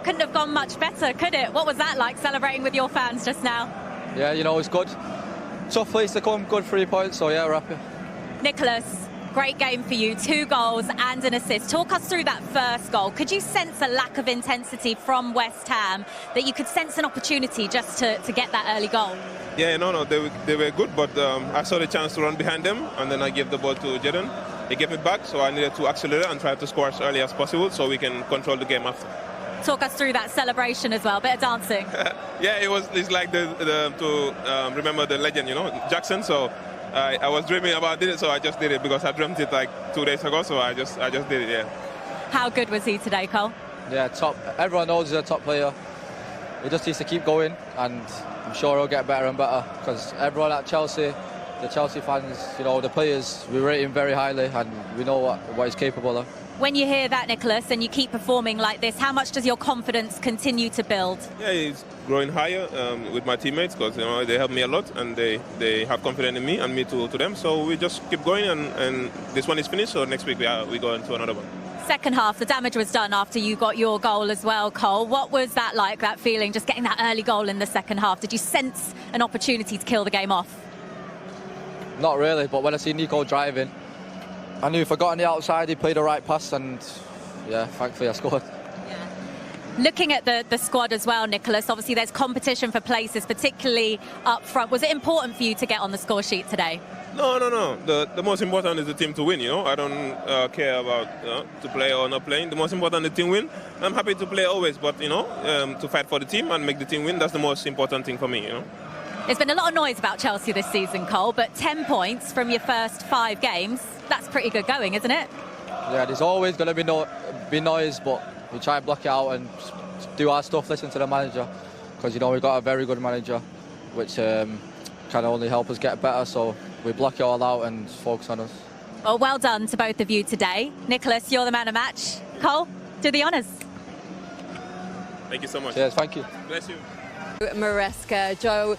couldn't have gone much better, could it? What was that like, celebrating with your fans just now? Yeah, you know, it's good. Tough place to come, good 3 points, so yeah, we're happy. Nicholas, great game for you, 2 goals and an assist. Talk us through that first goal. Could you sense a lack of intensity from West Ham, that you could sense an opportunity just to get that early goal? Yeah, no, they were good, but I saw the chance to run behind them, and then I gave the ball to Jadon. He gave it back, so I needed to accelerate and try to score as early as possible so we can control the game after. Talk us through that celebration as well, bit of dancing. Yeah, it's like to remember the legend, you know, Jackson. So I was dreaming about it, so I just did it because I dreamt it like 2 days ago. So I just did it. Yeah. How good was he today, Cole? Yeah, top. Everyone knows he's a top player. He just needs to keep going, and I'm sure he'll get better and better because everyone at Chelsea, the Chelsea fans, you know, the players, we rate him very highly, and we know what he's capable of. When you hear that, Nicholas, and you keep performing like this, how much does your confidence continue to build? Yeah, he's growing higher with my teammates because, you know, they help me a lot and they have confidence in me and me to them. So we just keep going, and this one is finished. So next week we go into another one. Second half, the damage was done after you got your goal as well, Cole. What was that like, that feeling, just getting that early goal in the second half? Did you sense an opportunity to kill the game off? Not really, but when I see Nico driving, I knew if I got on the outside, he played the right pass, and yeah, thankfully I scored. Yeah. Looking at the squad as well, Nicholas, obviously there's competition for places, particularly up front. Was it important for you to get on the score sheet today? No. The most important is the team to win, you know. I don't care about to play or not playing. The most important is the team win. I'm happy to play always, but, you know, to fight for the team and make the team win, that's the most important thing for me, you know. There's been a lot of noise about Chelsea this season, Cole, but 10 points from your first 5 games, that's pretty good going, isn't it? Yeah, there's always going to be noise, but we try and block it out and do our stuff, listen to the manager, because, you know, we've got a very good manager, which can only help us get better, so we block it all out and focus on us. Well done to both of you today. Nicholas, you're the man of match. Cole, do the honours. Thank you so much. Cheers, thank you. Bless you. Maresca, Joe,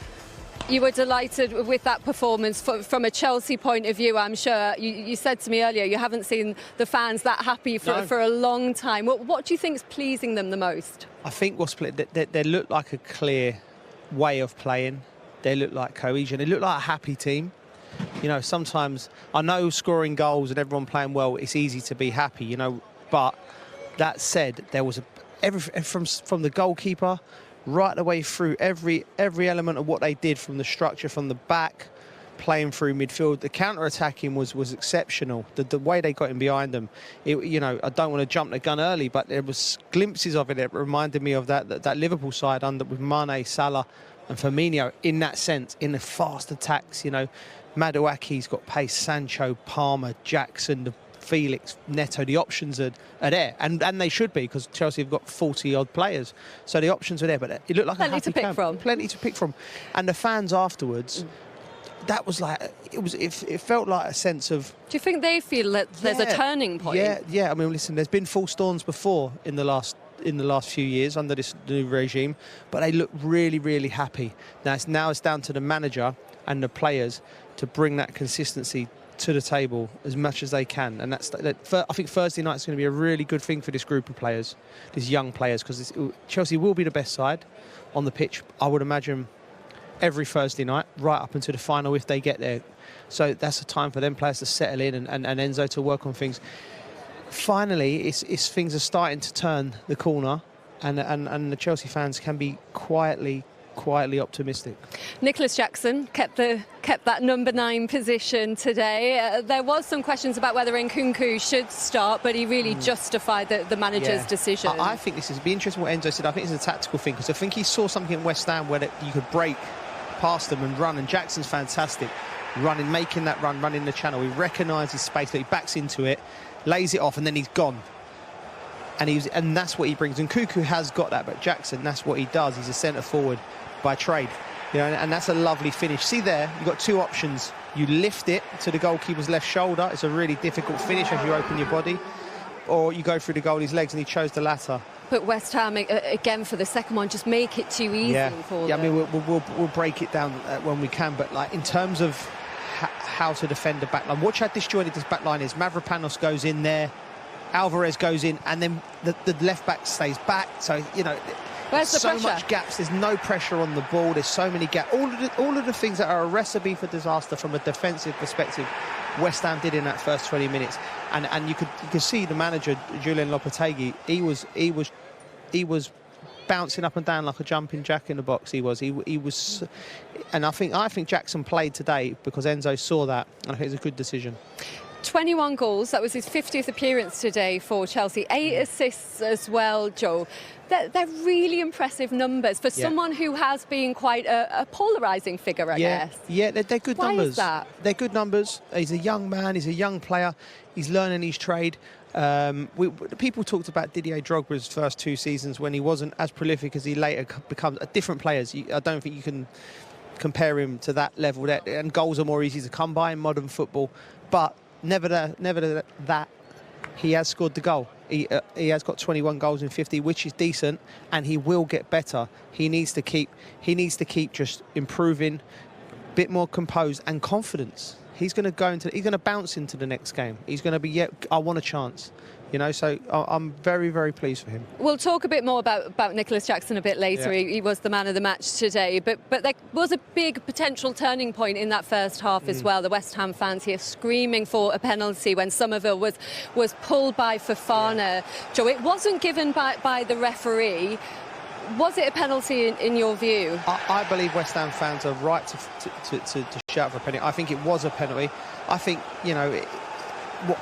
you were delighted with that performance from a Chelsea point of view, I'm sure. You said to me earlier you haven't seen the fans that happy for a long time. What do you think is pleasing them the most? I think they look like a clear way of playing. They look like cohesion. They look like a happy team. You know, sometimes I know scoring goals and everyone playing well, it's easy to be happy, you know. But that said, there was from the goalkeeper right the way through every element of what they did, from the structure, from the back, playing through midfield. The counter-attacking was exceptional. The way they got in behind them, you know, I don't want to jump the gun early, but there was glimpses of it that reminded me of that Liverpool side with Mane, Salah and Firmino in that sense, in the fast attacks. You know, Maduaki's got pace, Sancho, Palmer, Jackson, Felix, Neto, the options are there, and they should be, because Chelsea have got 40-odd players, so the options are there. But it looked like plenty to pick from. Plenty to pick from, and the fans afterwards. That was like it felt like a sense of. Do you think they feel that there's a turning point? Yeah. I mean, listen, there's been false dawns before in the last few years under this new regime, but they look really, really happy. Now it's down to the manager and the players to bring that consistency to the table as much as they can, and I think Thursday night is going to be a really good thing for this group of players, these young players, because Chelsea will be the best side on the pitch, I would imagine, every Thursday night right up until the final if they get there. So that's a time for them players to settle in and Enzo to work on things. Finally, it's things are starting to turn the corner, and the Chelsea fans can be quietly optimistic. Nicholas Jackson kept that number 9 position today. There was some questions about whether Nkunku should start, but he really justified the manager's decision. I think this is be interesting what Enzo said. I think it's a tactical thing, because I think he saw something in West Ham where you could break past them and run, and Jackson's fantastic making that run in the channel. He recognises space, that he backs into it, lays it off, and then he's gone. And that's what he brings. And Nkunku has got that, but Jackson, that's what he does. He's a centre forward by trade, you know, and that's a lovely finish. See there, you've got 2 options. You lift it to the goalkeeper's left shoulder. It's a really difficult finish as you open your body, or you go through the goalie's legs, and he chose the latter. But West Ham, again, for the second one, just make it too easy for them. Yeah, I mean, we'll break it down when we can, but like in terms of how to defend the back line, watch how disjointed this back line is. Mavropanos goes in there Alvarez goes in, and then the left back stays back. So, you know, where's the so pressure? much gaps. There's no pressure on the ball. There's so many gaps. All of the things that are a recipe for disaster from a defensive perspective, West Ham did in that first 20 minutes. And you could see the manager, Julian Lopetegui, he was bouncing up and down like a jumping jack in the box. He was, and I think Jackson played today because Enzo saw that, and I think it's a good decision. 21 goals. That was his 50th appearance today for Chelsea. 8 assists as well, Joe. They're really impressive numbers for someone who has been quite a polarising figure, I guess. Yeah, they're good Why numbers. is that? They're good numbers. He's a young man. He's a young player. He's learning his trade. People talked about Didier Drogba's first 2 seasons when he wasn't as prolific as he later becomes. Different players. I don't think you can compare him to that level. And goals are more easy to come by in modern football. But never that he has scored the goal. He has got 21 goals in 50, which is decent, and he will get better. He needs to keep just improving, a bit more composed and confidence. He's going to bounce into the next game. He's going to be, I want a chance. You know, so I'm very, very pleased for him. We'll talk a bit more about Nicholas Jackson a bit later. Yeah. He was the man of the match today. But there was a big potential turning point in that first half as well. The West Ham fans here screaming for a penalty when Somerville was pulled by Fofana. Yeah. Joe, it wasn't given by the referee. Was it a penalty in your view? I believe West Ham fans are right to shout for a penalty. I think it was a penalty. I think, you know,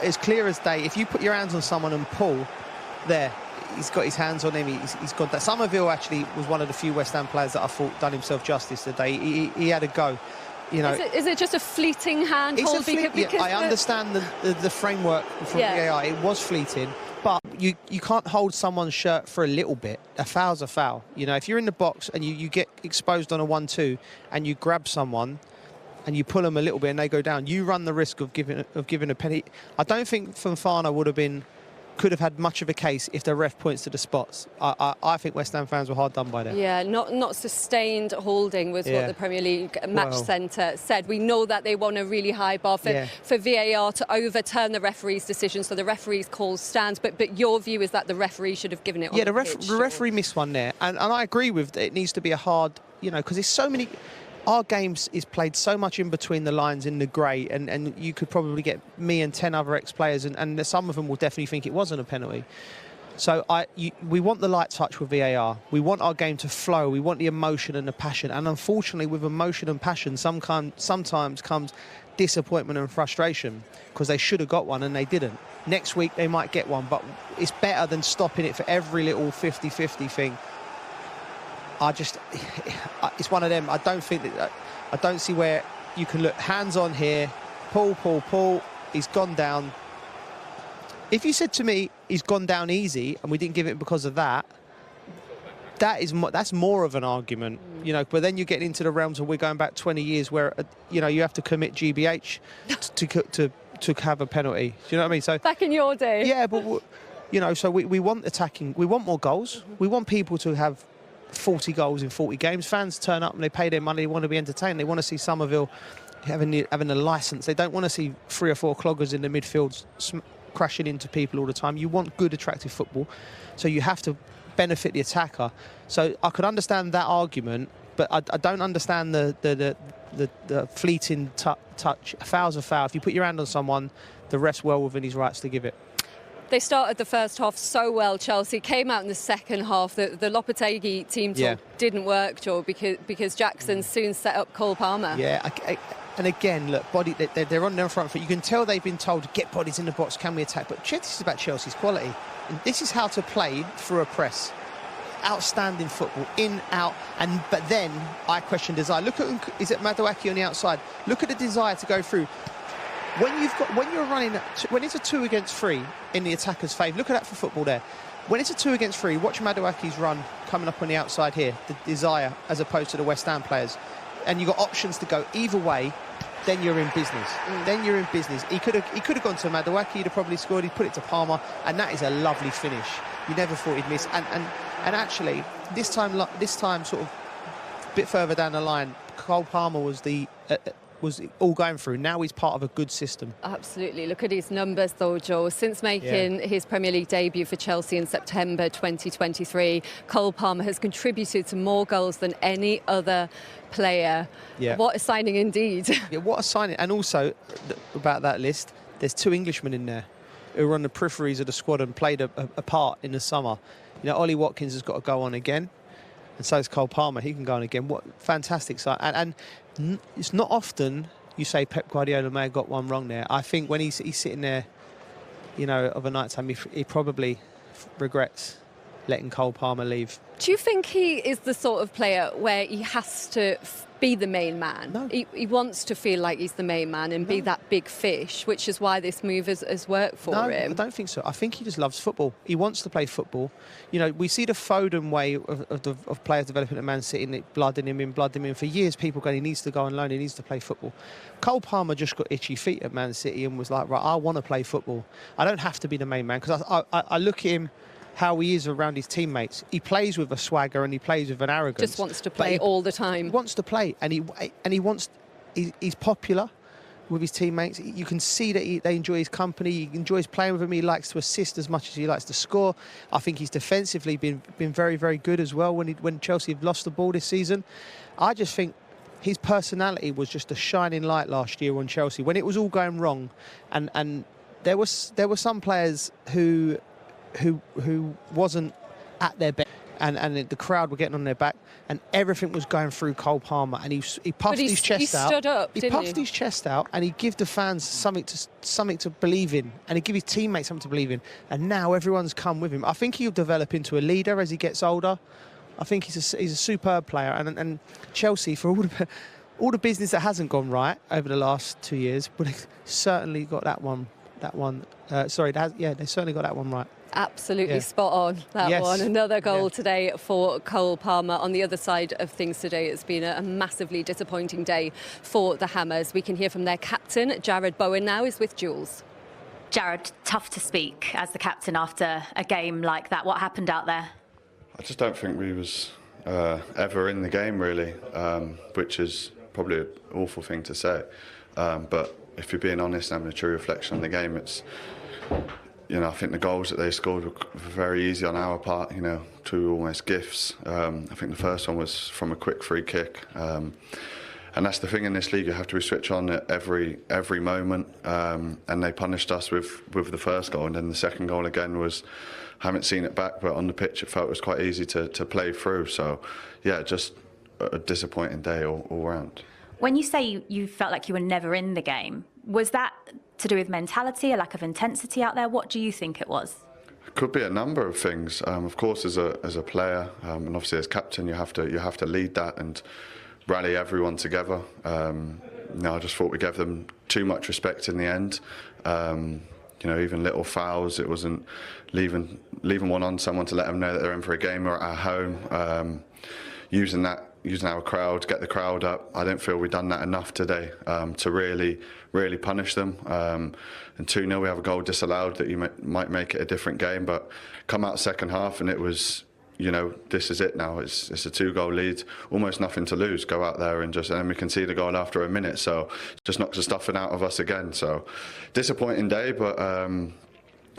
it's clear as day. If you put your hands on someone and pull, there, he's got his hands on him. He's got that. Somerville actually was one of the few West Ham players that I thought done himself justice today. He had a go. You know, is it just a fleeting hand hold? I understand the framework from VAR. It was fleeting, but you can't hold someone's shirt for a little bit. A foul's a foul. You know, if you're in the box and you get exposed on a 1-2 and you grab someone and you pull them a little bit and they go down, you run the risk of giving a penalty. I don't think Fofana could have had much of a case if the ref points to the spots. I think West Ham fans were hard done by that. Yeah, not sustained holding was what the Premier League Match Centre said. We know that they want a really high bar for VAR to overturn the referee's decision, so the referee's call stands. But your view is that the referee should have given it on the pitch, the referee missed one there. And I agree with it needs to be a hard, you know, because there's so many... Our games is played so much in between the lines in the grey, and you could probably get me and 10 other ex-players, and some of them will definitely think it wasn't a penalty. So we want the light touch with VAR. We want our game to flow. We want the emotion and the passion. And unfortunately, with emotion and passion, sometimes comes disappointment and frustration because they should have got one and they didn't. Next week, they might get one, but it's better than stopping it for every little 50-50 thing. It's one of them. I don't see where you can look hands on here. Pull. He's gone down. If you said to me he's gone down easy and we didn't give it because of that, that's more of an argument, you know. But then you get into the realms of we're going back 20 years where you know you have to commit GBH to have a penalty. Do you know what I mean? So back in your day, yeah, but you know, so we want attacking. We want more goals. We want people to have 40 goals in 40 games. Fans turn up and they pay their money. They want to be entertained. They want to see Somerville having a licence. They don't want to see 3 or 4 cloggers in the midfield crashing into people all the time. You want good, attractive football, so you have to benefit the attacker. So I could understand that argument, but I don't understand the fleeting touch. A foul's a foul. If you put your hand on someone, the ref's well within his rights to give it. They started the first half so well, Chelsea. Came out in the second half. The Lopetegui team talk didn't work, Joe, because Jackson soon set up Cole Palmer. Yeah, and again, look, they're on their front foot. You can tell they've been told to get bodies in the box, can we attack? But this is about Chelsea's quality. And this is how to play through a press. Outstanding football, in, out, but then I question desire. Look at, is it Madueke on the outside? Look at the desire to go through. When you're running, when it's a 2 against 3 in the attacker's favour, look at that for football there. When it's a 2 against 3, watch Madueke's run coming up on the outside here, the desire, as opposed to the West Ham players. And you've got options to go either way, then you're in business. Then you're in business. He could have gone to Madueke, he'd have probably scored, he'd put it to Palmer, and that is a lovely finish. You never thought he'd miss. And actually, this time sort of a bit further down the line, Cole Palmer was was all going through. Now he's part of a good system. Absolutely. Look at his numbers, though, Joe. Since making his Premier League debut for Chelsea in September 2023, Cole Palmer has contributed to more goals than any other player. Yeah. What a signing indeed. Yeah, what a signing. And also, about that list, there's 2 Englishmen in there who were on the peripheries of the squad and played a part in the summer. You know, Ollie Watkins has got to go on again, and so is Cole Palmer. He can go on again. What fantastic sign. And it's not often you say Pep Guardiola may have got one wrong there. I think when he's sitting there, you know, of a night time, he probably regrets letting Cole Palmer leave. Do you think he is the sort of player where he has to be the main man? No. He wants to feel like he's the main man and be that big fish, which is why this move has worked for him. I don't think so. I think he just loves football. He wants to play football. You know, we see the Foden way of players developing at Man City, blooding him in. For years, people going, he needs to go on loan, he needs to play football. Cole Palmer just got itchy feet at Man City and was like, right, I want to play football. I don't have to be the main man, because I look at him, how he is around his teammates. He plays with a swagger and he plays with an arrogance. Just wants to play all the time. He wants to play, and he's popular with his teammates. You can see that they enjoy his company. He enjoys playing with him. He likes to assist as much as he likes to score. I think he's defensively been very, very good as well when Chelsea have lost the ball this season. I just think his personality was just a shining light last year on Chelsea when it was all going wrong, and there were some players who wasn't at their best, and the crowd were getting on their back, and everything was going through Cole Palmer, and he puffed his chest out. He stood up, didn't he? Puffed his chest out, and he give the fans something to believe in, and he give his teammates something to believe in. And now everyone's come with him. I think he'll develop into a leader as he gets older. I think he's a superb player, and Chelsea, for all the business that hasn't gone right over the last 2 years, but they certainly got that one. They certainly got that one right. Absolutely spot on, that one. Another goal today for Cole Palmer. On the other side of things today, it's been a massively disappointing day for the Hammers. We can hear from their captain, Jarrod Bowen, now is with Jules. Jarrod, tough to speak as the captain after a game like that. What happened out there? I just don't think we was ever in the game, really, which is probably an awful thing to say. But if you're being honest and having a true reflection on the game, it's... You know, I think the goals that they scored were very easy on our part, you know, 2 almost gifts. I think the first one was from a quick free kick. And that's the thing in this league, you have to be switch on at every moment. And they punished us with the first goal. And then the second goal again was, I haven't seen it back, but on the pitch it felt it was quite easy to play through. So, yeah, just a disappointing day all round. When you say you felt like you were never in the game, was that to do with mentality, a lack of intensity out there? What do you think it was? It could be a number of things. Of course, as a player, and obviously as captain, you have to lead that and rally everyone together. I just thought we gave them too much respect in the end. You know, even little fouls, it wasn't leaving one on someone to let them know that they're in for a game or at home. Using our crowd, get the crowd up. I don't feel we've done that enough today to really punish them. And 2-0, we have a goal disallowed that you might make it a different game, but come out second half and it was, you know, this is it now. It's a 2-goal lead, almost nothing to lose. Go out there and then we concede a goal after a minute. So just knocks the stuffing out of us again. So disappointing day, but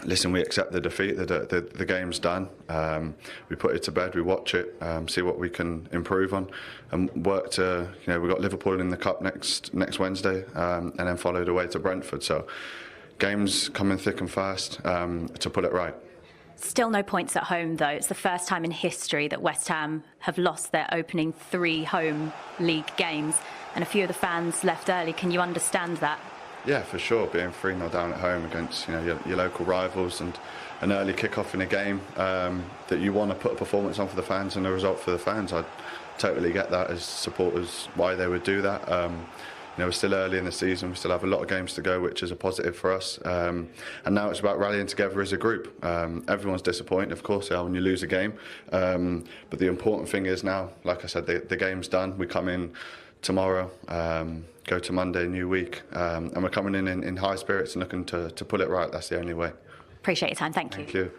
listen, we accept the defeat. The game's done. We put it to bed. We watch it, see what we can improve on, and work to. You know, we've got Liverpool in the cup next Wednesday, and then followed away to Brentford. So, games coming thick and fast to put it right. Still no points at home, though. It's the first time in history that West Ham have lost their opening 3 home league games, and a few of the fans left early. Can you understand that? Yeah, for sure. Being 3-0 down at home against your local rivals and an early kick-off in a game that you want to put a performance on for the fans and a result for the fans. I totally get that as supporters why they would do that. We're still early in the season. We still have a lot of games to go, which is a positive for us. And now it's about rallying together as a group. Everyone's disappointed, of course, when you lose a game. But the important thing is now, like I said, the game's done. We come in tomorrow. Go to Monday, new week, and we're coming in high spirits and looking to pull it right. That's the only way. Appreciate your time. Thank you. Thank you.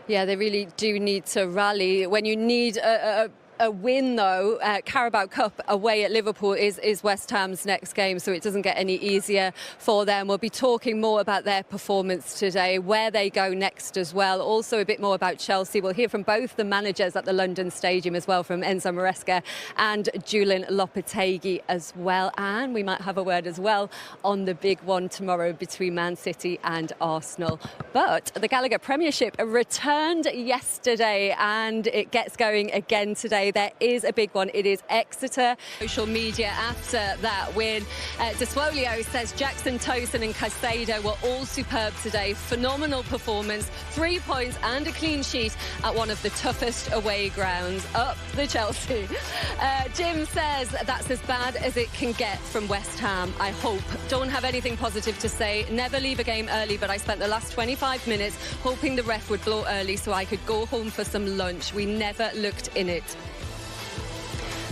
Yeah, they really do need to rally. When you need a a win, though. Carabao Cup away at Liverpool is West Ham's next game, so it doesn't get any easier for them. We'll be talking more about their performance today, where they go next as well. Also a bit more about Chelsea. We'll hear from both the managers at the London Stadium as well, from Enzo Maresca and Julian Lopetegui as well. And we might have a word as well on the big one tomorrow between Man City and Arsenal. But the Gallagher Premiership returned yesterday and it gets going again today. There is a big one. It is Exeter. Social media after that win. Despolio says Jackson, Tosin and Caicedo were all superb today. Phenomenal performance, 3 points and a clean sheet at one of the toughest away grounds. Up the Chelsea. Jim says that's as bad as it can get from West Ham, I hope. Don't have anything positive to say. Never leave a game early, but I spent the last 25 minutes hoping the ref would blow early so I could go home for some lunch. We never looked in it.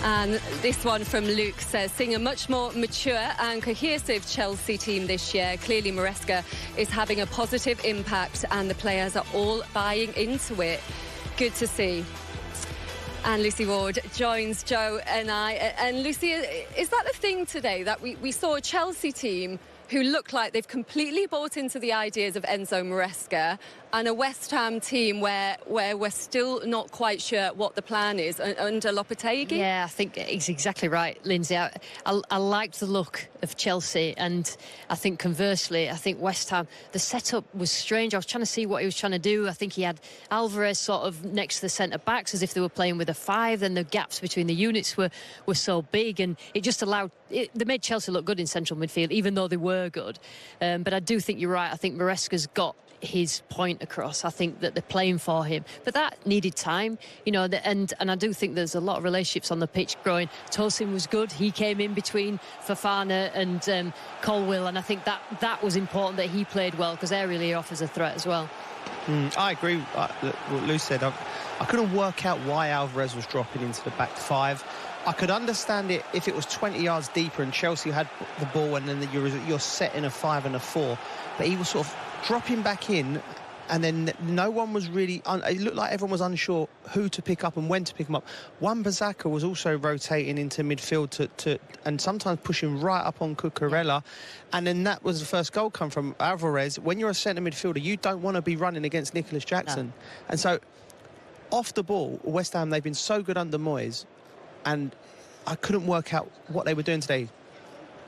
And this one from Luke says, seeing a much more mature and cohesive Chelsea team this year. Clearly Maresca is having a positive impact and the players are all buying into it. Good to see. And Lucy Ward joins Joe and I. And Lucy, is that the thing today, that we saw a Chelsea team who look like they've completely bought into the ideas of Enzo Maresca, and a West Ham team where we're still not quite sure what the plan is under Lopetegui? Yeah, I think it's exactly right, Lindsay. I liked the look of Chelsea, and I think conversely, I think West Ham, the setup was strange. I was trying to see what he was trying to do. I think he had Alvarez sort of next to the centre-backs as if they were playing with a 5, and the gaps between the units were so big, and it just allowed... They made Chelsea look good in central midfield, even though they were good. But I do think you're right. I think Maresca's got his point across. I think that they're playing for him, but that needed time, you know. And I do think there's a lot of relationships on the pitch growing. Tosin was good. He came in between Fofana and Colwill, and I think that was important that he played well, because they're really offers a threat as well. I agree with what Lou said. I couldn't work out why Alvarez was dropping into the back 5. I could understand it if it was 20 yards deeper and Chelsea had the ball and then you're set in a 5 and a 4. But he was sort of dropping back in, and then no one was really... it looked like everyone was unsure who to pick up and when to pick them up. Wan-Bissaka was also rotating into midfield and sometimes pushing right up on Cucurella. And then that was the first goal come from Alvarez. When you're a centre midfielder, you don't want to be running against Nicholas Jackson. No. And so, off the ball, West Ham, they've been so good under Moyes, and I couldn't work out what they were doing today.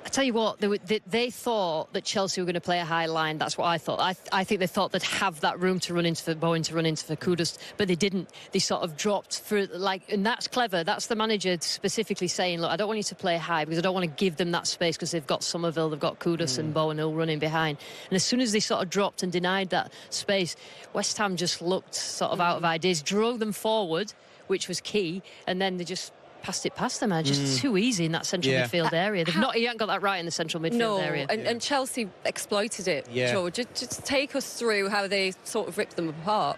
I tell you what, they thought that Chelsea were going to play a high line. That's what I thought. I think they thought they'd have that room to run into for Bowen, to run into for Kudus, but they didn't. They sort of dropped for, like, and that's clever. That's the manager specifically saying, look, I don't want you to play high because I don't want to give them that space, because they've got Somerville, they've got Kudus and Bowen Hill running behind. And as soon as they sort of dropped and denied that space, West Ham just looked sort of out of ideas, drove them forward, which was key, and then they just passed it past them. Just too easy in that central midfield area. They've not, you haven't got that right in the central midfield area. And Chelsea exploited it, George. Just take us through how they sort of ripped them apart.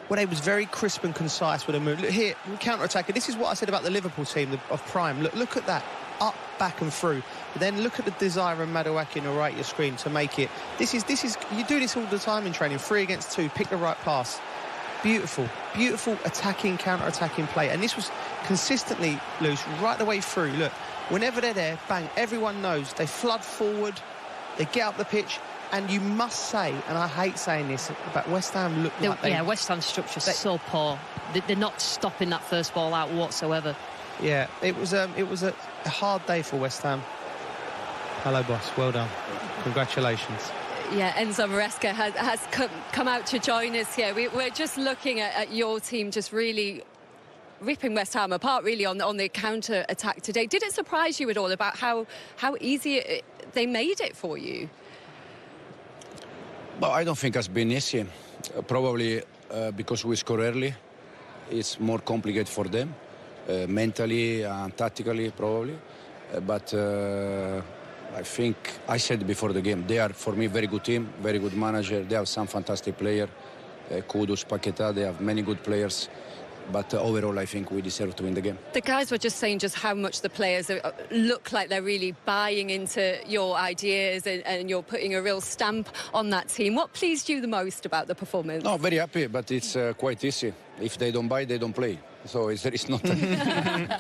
Well, it was very crisp and concise with a move. Look here, counter-attacker. This is what I said about the Liverpool team of Prime. Look at that. Up, back and through. But then look at the desire of Madueke on the right of your screen to make it. This is you do this all the time in training. 3 against 2, pick the right pass. Beautiful attacking, counter-attacking play. And this was consistently loose right the way through. Look, whenever they're there, bang, everyone knows. They flood forward, they get up the pitch, and you must say, and I hate saying this, but West Ham look like they... Yeah, West Ham's structure's so poor. They're not stopping that first ball out whatsoever. Yeah, it was a hard day for West Ham. Hello, boss. Well done. Congratulations. Yeah, Enzo Maresca has come out to join us here. We're just looking at your team just really ripping West Ham apart, really, on the counter-attack today. Did it surprise you at all about how easy they made it for you? Well, I don't think it's been easy. Probably because we score early, it's more complicated for them, mentally and tactically, probably. But I think I said before the game, they are, for me, very good team, very good manager. They have some fantastic players, Kudus, Paqueta. They have many good players. But overall, I think we deserve to win the game. The guys were just saying just how much the players look like they're really buying into your ideas and you're putting a real stamp on that team. What pleased you the most about the performance? No, very happy, but it's quite easy. If they don't buy, they don't play. So there is not. There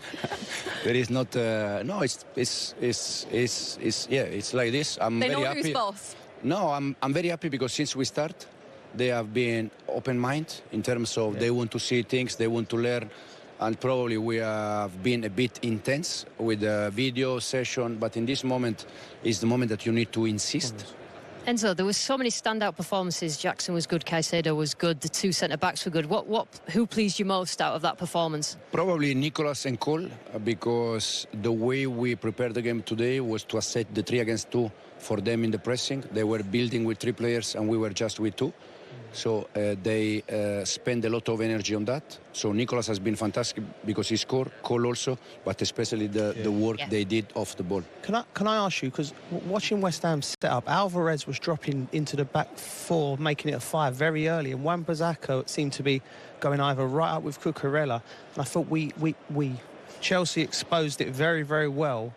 is not. No, it's like this. I'm they very know happy. who's boss. No, I'm very happy because since we start, they have been open mind in terms of they want to see things, they want to learn, and probably we have been a bit intense with the video session. But in this moment, is the moment that you need to insist. Enzo, there were so many standout performances. Jackson was good, Caicedo was good, the two centre-backs were good. Who pleased you most out of that performance? Probably Nicolas and Cole, because the way we prepared the game today was to set the 3 against 2 for them in the pressing. They were building with 3 players and we were just with 2. So they spend a lot of energy on that. So Nicolas has been fantastic because he scored, Cole also, but especially the work they did off the ball. Can I ask you, because watching West Ham set up, Alvarez was dropping into the back 4, making it a 5 very early, and Wan-Bissaka seemed to be going either right up with Cucurella, and I thought Chelsea exposed it very, very well.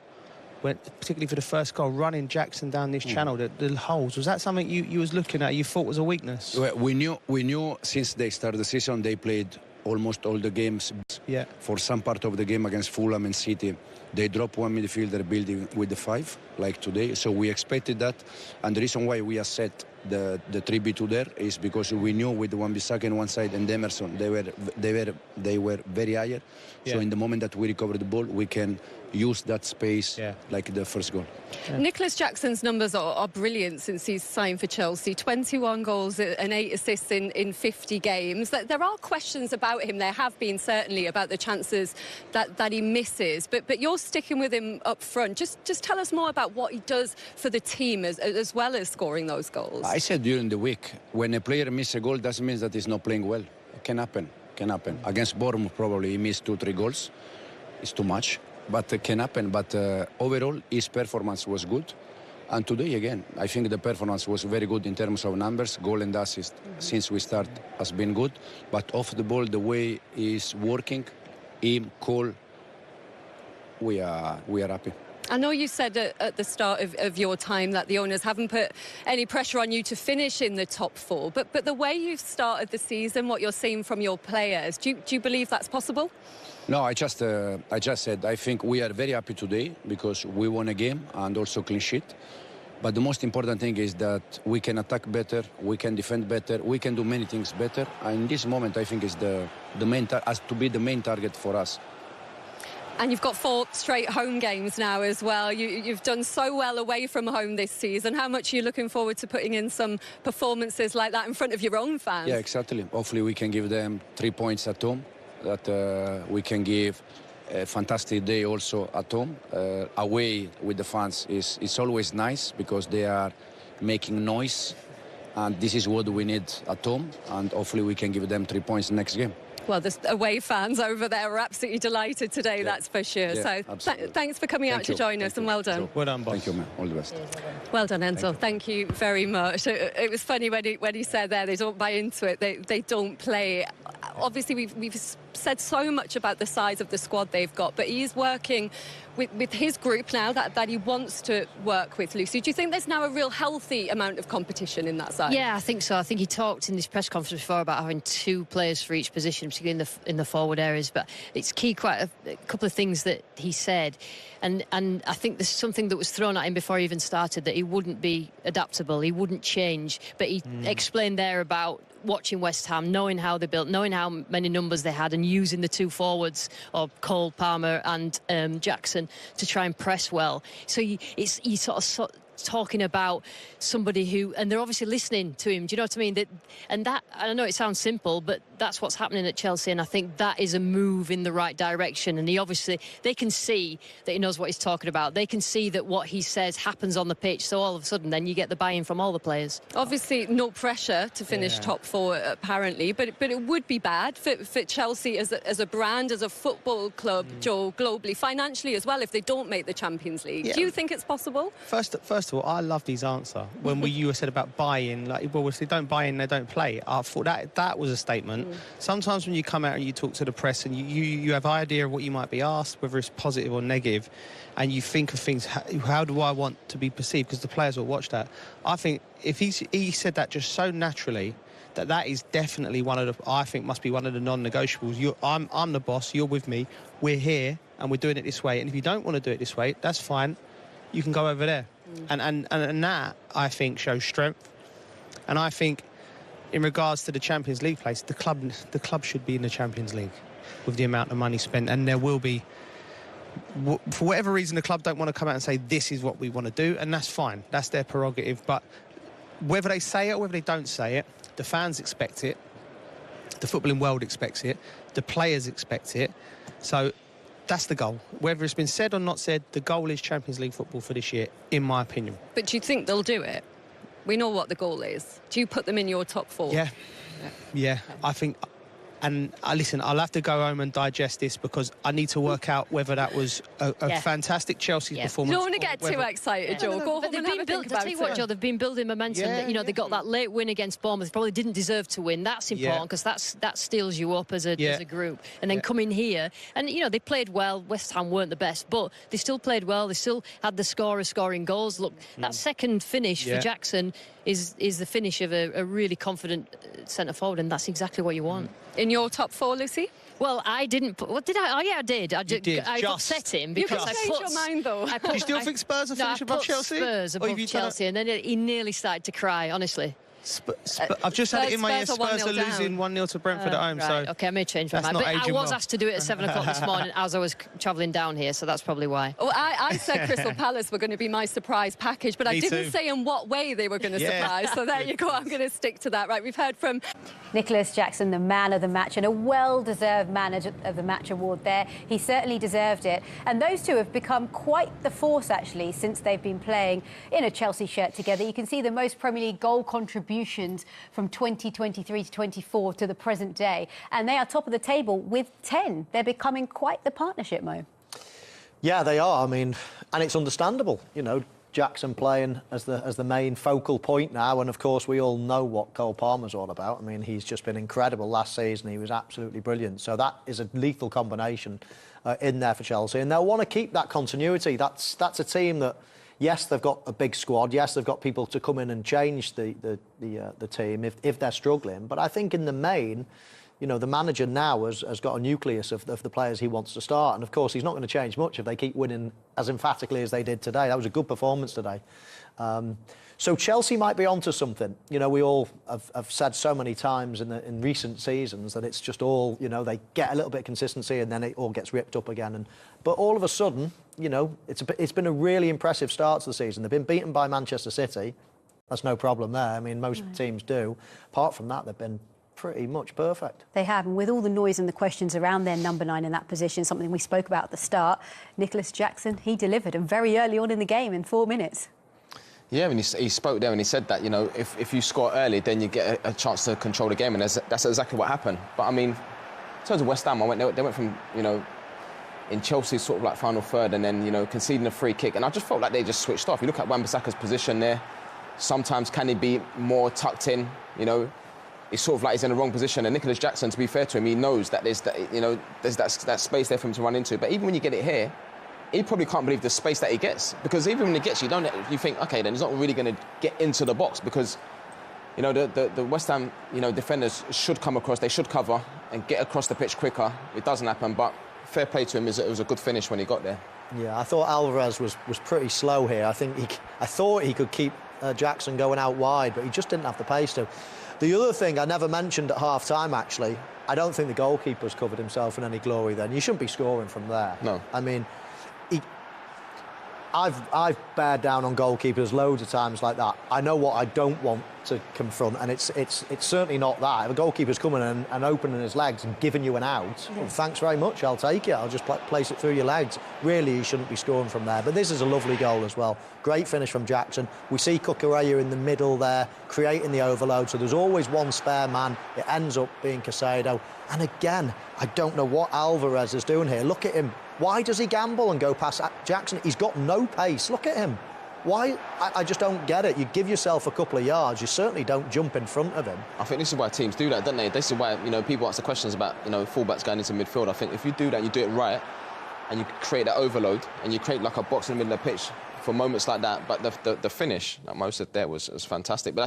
Particularly for the first goal, running Jackson down this channel, the holes. Was that something you was looking at, you thought was a weakness? Well, we knew since they started the season, they played almost all the games. Yeah. For some part of the game against Fulham and City, they dropped one midfielder building with the 5, like today. So we expected that. And the reason why we have set the 3-B2 there is because we knew with the Wan-Bissaka on one side and Emerson, they were very higher. Yeah. So in the moment that we recover the ball, we can use that space like the first goal. Yeah. Nicholas Jackson's numbers are brilliant since he's signed for Chelsea. 21 goals and 8 assists in 50 games. There are questions about him. There have been, certainly, about the chances that he misses. But you're sticking with him up front. Just tell us more about what he does for the team as well as scoring those goals. I said during the week, when a player misses a goal, doesn't mean that he's not playing well. It can happen. Against Bournemouth, probably he missed 2-3 goals. It's too much. But it can happen. But overall, his performance was good. And today, again, I think the performance was very good in terms of numbers. Goal and assist since we start has been good. But off the ball, the way he's working, him, Cole, we are happy. I know you said at the start of your time that the owners haven't put any pressure on you to finish in the top 4. But the way you've started the season, what you're seeing from your players, do you believe that's possible? No, I just said I think we are very happy today because we won a game and also clean sheet. But the most important thing is that we can attack better, we can defend better, we can do many things better. And in this moment, I think is the main has to be the main target for us. And you've got 4 straight home games now as well. You've done so well away from home this season. How much are you looking forward to putting in some performances like that in front of your own fans? Yeah, exactly. Hopefully we can give them 3 points at home. That we can give a fantastic day also at home. Away with the fans is always nice because they are making noise. And this is what we need at home. And hopefully we can give them 3 points next game. Well, the away fans over there are absolutely delighted today, that's for sure. Yeah, So thanks for coming out to join us, and well done. Sure. Well done, boss. Thank you, man. All the best. Well done, Enzo. Thank you very much. It was funny when he said there they don't buy into it, they don't play. Obviously, we've said so much about the size of the squad they've got, but he's working with his group now that he wants to work with. Lucy, do you think there's now a real healthy amount of competition in that side? Yeah, I think so. I think he talked in this press conference before about having 2 players for each position, particularly in the forward areas. But it's key, quite a couple of things that he said. And I think there's something that was thrown at him before he even started, that he wouldn't be adaptable, he wouldn't change. But he explained there about watching West Ham, knowing how they built, knowing how many numbers they had, and using the 2 forwards, or Cole, Palmer and Jackson, to try and press well. So he sort of talking about somebody who, and they're obviously listening to him, do you know what I mean? I know it sounds simple, but that's what's happening at Chelsea, and I think that is a move in the right direction. And they can see that he knows what he's talking about. They can see that what he says happens on the pitch, so all of a sudden then you get the buy-in from all the players. Obviously no pressure to finish top 4 apparently, but it would be bad for Chelsea as a brand, as a football club, Joe, globally, financially as well, if they don't make the Champions League. Do you think it's possible? First first of all, I love his answer. When you said about buy-in, like, well, if they don't buy in, they don't play. I thought that was a statement. Sometimes when you come out and you talk to the press and you have idea of what you might be asked, whether it's positive or negative, and you think of things, how do I want to be perceived? Because the players will watch that. I think if he said that just so naturally, that is definitely I think must be one of the non-negotiables. I'm the boss, you're with me, we're here, and we're doing it this way. And if you don't want to do it this way, that's fine. You can go over there. And that, I think, shows strength. And I think, in regards to the Champions League place, the club should be in the Champions League with the amount of money spent. And there will be, for whatever reason, the club don't want to come out and say, this is what we want to do, and that's fine. That's their prerogative. But whether they say it or whether they don't say it, the fans expect it, the footballing world expects it, the players expect it. So that's the goal. Whether it's been said or not said, the goal is Champions League football for this year, in my opinion. But do you think they'll do it? We know what the goal is. Do you put them in your top 4? Yeah. I think... And listen, I'll have to go home and digest this because I need to work out whether that was a fantastic Chelsea performance. You don't want to get too excited, Joe. Go home and have a think about it. Joe, they've been building momentum. They got that late win against Bournemouth. They probably didn't deserve to win. That's important because that steals you up as a group. And then come in here, and they played well. West Ham weren't the best, but they still played well. They still had the scorers scoring goals. Look, that second finish for Jackson is the finish of a really confident centre forward, and that's exactly what you want. In your top 4, Lucy? Well, I didn't put... What did I... Oh, yeah, I did. I upset him because I put... your mind, though. Do you still think Spurs are finished above Chelsea? Spurs above Chelsea, and then he nearly started to cry, honestly. I've just had it in my ear. Spurs are losing 1-0 to Brentford at home. Right. So OK, I may change my mind. But I was asked to do it at 7 o'clock this morning as I was travelling down here, so that's probably why. Well, I said Crystal Palace were going to be my surprise package, but I didn't say in what way they were going to surprise. So there you go. I'm going to stick to that. Right, we've heard from Nicholas Jackson, the man of the match, and a well-deserved man of the match award there. He certainly deserved it. And those two have become quite the force, actually, since they've been playing in a Chelsea shirt together. You can see the most Premier League goal contributions from 2023 to 24 to the present day. And they are top of the table with 10. They're becoming quite the partnership, Mo. Yeah, they are. I mean, and it's understandable, Jackson playing as the main focal point now, and of course we all know what Cole Palmer's all about. I mean, he's just been incredible last season. He was absolutely brilliant. So that is a lethal combination in there for Chelsea, and they'll want to keep that continuity. That's a team that, yes, they've got a big squad. Yes, they've got people to come in and change the team if they're struggling. But I think in the main, the manager now has got a nucleus of the players he wants to start. And, of course, he's not going to change much if they keep winning as emphatically as they did today. That was a good performance today. So Chelsea might be onto something. We all have said so many times in recent seasons that it's just all, they get a little bit of consistency and then it all gets ripped up again. But all of a sudden, it's been a really impressive start to the season. They've been beaten by Manchester City. That's no problem there. I mean, most teams do. Apart from that, they've been pretty much perfect. They have, and with all the noise and the questions around their number 9 in that position, something we spoke about at the start, Nicholas Jackson, he delivered, and very early on in the game, in 4 minutes. Yeah, when he spoke there and he said that, if you score early, then you get a chance to control the game, and that's exactly what happened. But, I mean, in terms of West Ham, they went from, in Chelsea's sort of like final third and then, conceding a free kick, and I just felt like they just switched off. You look at Wan-Bissaka's position there, sometimes can he be more tucked in, It's sort of like he's in the wrong position. And Nicholas Jackson, to be fair to him, he knows that there's that space there for him to run into. But even when you get it here, he probably can't believe the space that he gets, because even when he gets you think, okay, then he's not really going to get into the box, because the West Ham defenders should come across, they should cover and get across the pitch quicker. It doesn't happen, but fair play to him. It was a good finish when he got there. Yeah, I thought Alvarez was pretty slow here. I thought he could keep Jackson going out wide, but he just didn't have the pace to. The other thing I never mentioned at half-time, actually, I don't think the goalkeeper's covered himself in any glory then. You shouldn't be scoring from there. No. I mean, I've bared down on goalkeepers loads of times like that. I know what I don't want to confront, and it's certainly not that. If a goalkeeper's coming and opening his legs and giving you an out, well, thanks very much, I'll take it. I'll just place it through your legs. Really, you shouldn't be scoring from there. But this is a lovely goal as well. Great finish from Jackson. We see Cucurella in the middle there, creating the overload, so there's always one spare man. It ends up being Caicedo. And again, I don't know what Alvarez is doing here. Look at him. Why does he gamble and go past Jackson? He's got no pace. Look at him. Why? I just don't get it. You give yourself a couple of yards, you certainly don't jump in front of him. I think this is why teams do that, don't they? This is why, you know, people ask the questions about, you know, fullbacks going into midfield. I think if you do that, you do it right, and you create that overload, and you create like a box in the middle of the pitch for moments like that. But the finish that Mo said there was fantastic. But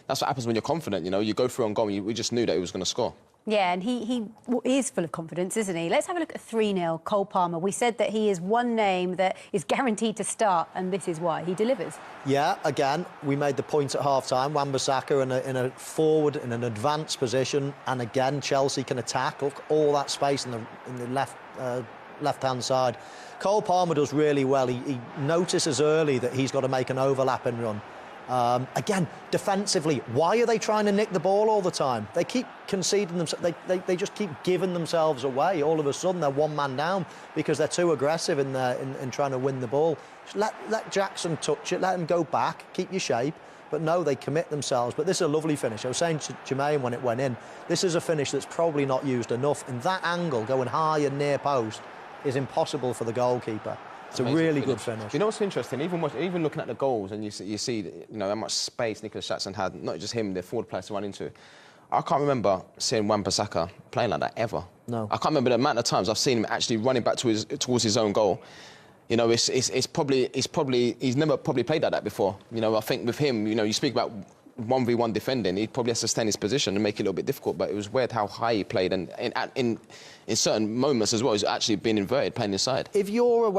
that's what happens when you're confident, you know. You go through on goal, we just knew that he was going to score. Yeah, and he is full of confidence, isn't he? Let's have a look at 3-0, Cole Palmer. We said that he is one name that is guaranteed to start, and this is why. He delivers. Yeah, again, we made the point at half-time. Wan-Bissaka in a forward, in an advanced position, and again, Chelsea can attack. Look, all that space in the left-hand side. Cole Palmer does really well. He notices early that he's got to make an overlapping run. Again, defensively, why are they trying to nick the ball all the time? They keep conceding themselves. They just keep giving themselves away. All of a sudden, they're one man down because they're too aggressive in trying to win the ball. Just let Jackson touch it. Let him go back. Keep your shape. But no, they commit themselves. But this is a lovely finish. I was saying to Jermaine when it went in, this is a finish that's probably not used enough. And that angle, going high and near post, is impossible for the goalkeeper. It's a really good finish. You know what's interesting? Even looking at the goals, and you see, you know, how much space Nicholas Jackson had. Not just him, the forward players to run into. I can't remember seeing Wan-Bissaka playing like that ever. No. I can't remember the amount of times I've seen him actually running back towards his own goal. You know, he's never probably played like that before. You know, I think with him, you know, you speak about 1v1 defending, he probably has to stay in his position and make it a little bit difficult. But it was weird how high he played, and in certain moments as well, he's actually been inverted playing inside. If you're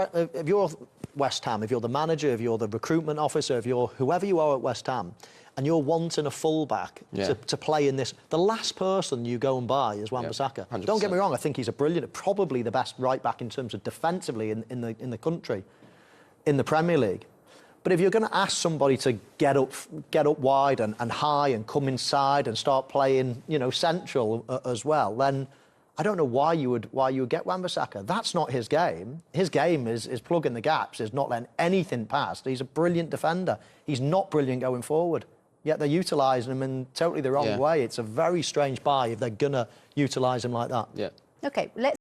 West Ham, if you're the manager, if you're the recruitment officer, if you're whoever you are at West Ham, and you're wanting a fullback to play in this, the last person you go and buy is Wan-Bissaka. Yeah, don't get me wrong, I think he's a brilliant, probably the best right back in terms of defensively in the country, in the Premier League. But if you're going to ask somebody to get up wide and high and come inside and start playing, you know, central as well, then I don't know why you would get Wan-Bissaka. That's not his game. His game is plugging the gaps, is not letting anything past. He's a brilliant defender. He's not brilliant going forward. Yet they're utilising him in totally the wrong way. It's a very strange buy if they're going to utilise him like that. Yeah. OK, let's